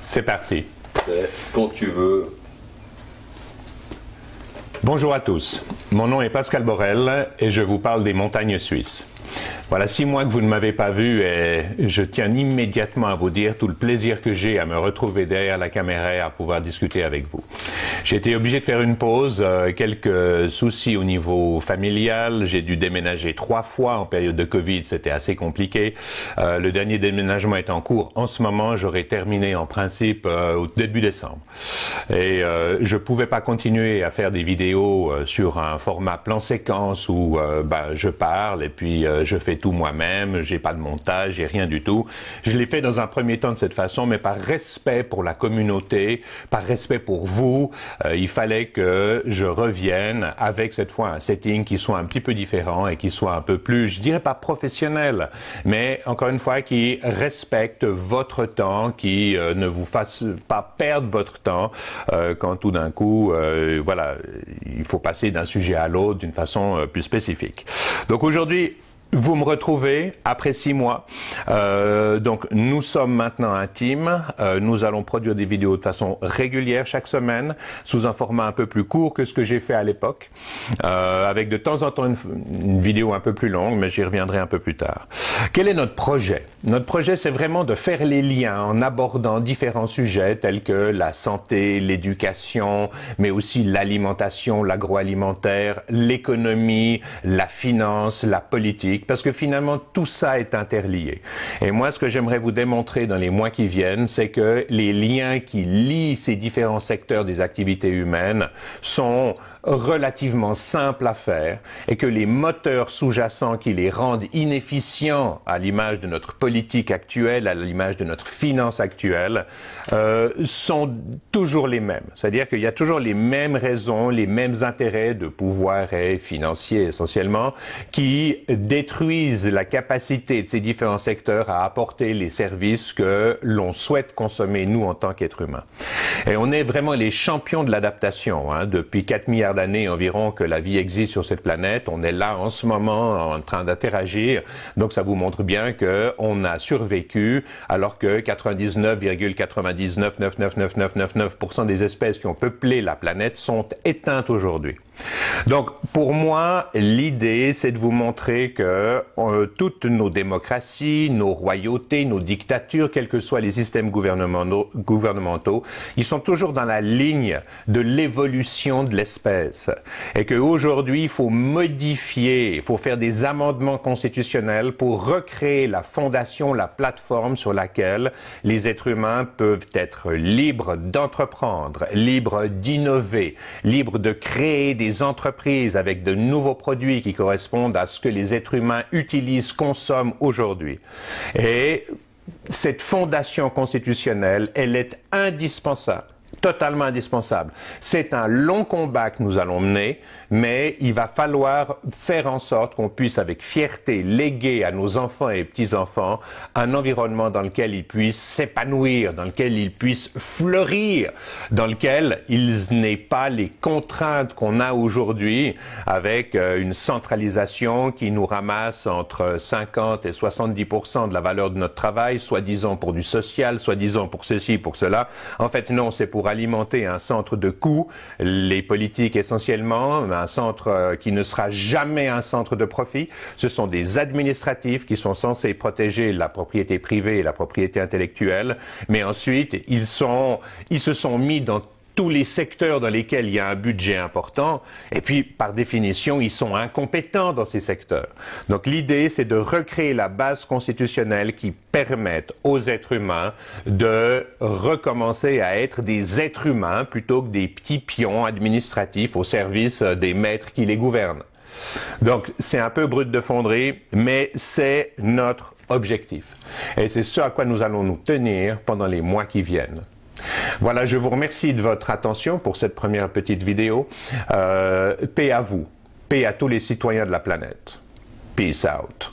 C'est parti. Quand tu veux. Bonjour à tous, mon nom est Pascal Borel et je vous parle des montagnes suisses. Voilà 6 mois que vous ne m'avez pas vu et je tiens immédiatement à vous dire tout le plaisir que j'ai à me retrouver derrière la caméra et à pouvoir discuter avec vous. J'ai été obligé de faire une pause, quelques soucis au niveau familial, j'ai dû déménager 3 fois en période de Covid, c'était assez compliqué. Le dernier déménagement est en cours en ce moment, j'aurai terminé en principe au début décembre. Et je pouvais pas continuer à faire des vidéos sur un format plan séquence où je parle et puis je fais tout moi-même, j'ai pas de montage, j'ai rien du tout. Je l'ai fait dans un premier temps de cette façon, mais par respect pour la communauté, par respect pour vous, il fallait que je revienne avec cette fois un setting qui soit un petit peu différent et qui soit un peu plus, je dirais pas professionnel, mais encore une fois qui respecte votre temps, qui ne vous fasse pas perdre votre temps quand tout d'un coup, voilà, il faut passer d'un sujet à l'autre d'une façon plus spécifique. Donc aujourd'hui, vous me retrouvez après 6 mois. Donc nous sommes maintenant un team. Nous allons produire des vidéos de façon régulière chaque semaine, sous un format un peu plus court que ce que j'ai fait à l'époque, avec de temps en temps une vidéo un peu plus longue, mais j'y reviendrai un peu plus tard. Quel est notre projet? Notre projet, c'est vraiment de faire les liens en abordant différents sujets tels que la santé, l'éducation, mais aussi l'alimentation, l'agroalimentaire, l'économie, la finance, la politique, parce que finalement tout ça est interlié. Et moi, ce que j'aimerais vous démontrer dans les mois qui viennent, c'est que les liens qui lient ces différents secteurs des activités humaines sont relativement simples à faire et que les moteurs sous-jacents qui les rendent inefficients à l'image de notre politique actuelle, à l'image de notre finance actuelle, sont toujours les mêmes. C'est-à-dire qu'il y a toujours les mêmes raisons, les mêmes intérêts de pouvoir et financiers essentiellement, qui détruisent la capacité de ces différents secteurs à apporter les services que l'on souhaite consommer, nous, en tant qu'êtres humains. Et on est vraiment les champions de l'adaptation. Depuis 4 milliards d'années environ que la vie existe sur cette planète, on est là en ce moment en train d'interagir. Donc ça vous montre bien qu'on a survécu alors que 99,99999999% des espèces qui ont peuplé la planète sont éteintes aujourd'hui. Donc, pour moi, l'idée, c'est de vous montrer que toutes nos démocraties, nos royautés, nos dictatures, quels que soient les systèmes gouvernementaux, ils sont toujours dans la ligne de l'évolution de l'espèce. Et qu'aujourd'hui, il faut modifier, il faut faire des amendements constitutionnels pour recréer la fondation, la plateforme sur laquelle les êtres humains peuvent être libres d'entreprendre, libres d'innover, libres de créer des entreprises avec de nouveaux produits qui correspondent à ce que les êtres humains utilisent, consomment aujourd'hui. Et cette fondation constitutionnelle, elle est indispensable. Totalement indispensable. C'est un long combat que nous allons mener, mais il va falloir faire en sorte qu'on puisse avec fierté léguer à nos enfants et petits-enfants un environnement dans lequel ils puissent s'épanouir, dans lequel ils puissent fleurir, dans lequel ils n'aient pas les contraintes qu'on a aujourd'hui avec une centralisation qui nous ramasse entre 50 et 70% de la valeur de notre travail, soi-disant pour du social, soi-disant pour ceci, pour cela. En fait, non, c'est pour alimenter un centre de coûts, les politiques essentiellement, un centre qui ne sera jamais un centre de profit. Ce sont des administratifs qui sont censés protéger la propriété privée et la propriété intellectuelle, mais ensuite ils se sont mis dans tous les secteurs dans lesquels il y a un budget important, et puis, par définition, ils sont incompétents dans ces secteurs. Donc, l'idée, c'est de recréer la base constitutionnelle qui permette aux êtres humains de recommencer à être des êtres humains plutôt que des petits pions administratifs au service des maîtres qui les gouvernent. Donc, c'est un peu brut de fonderie, mais c'est notre objectif. Et c'est ce à quoi nous allons nous tenir pendant les mois qui viennent. Voilà, je vous remercie de votre attention pour cette première petite vidéo. Paix à vous, paix à tous les citoyens de la planète. Peace out.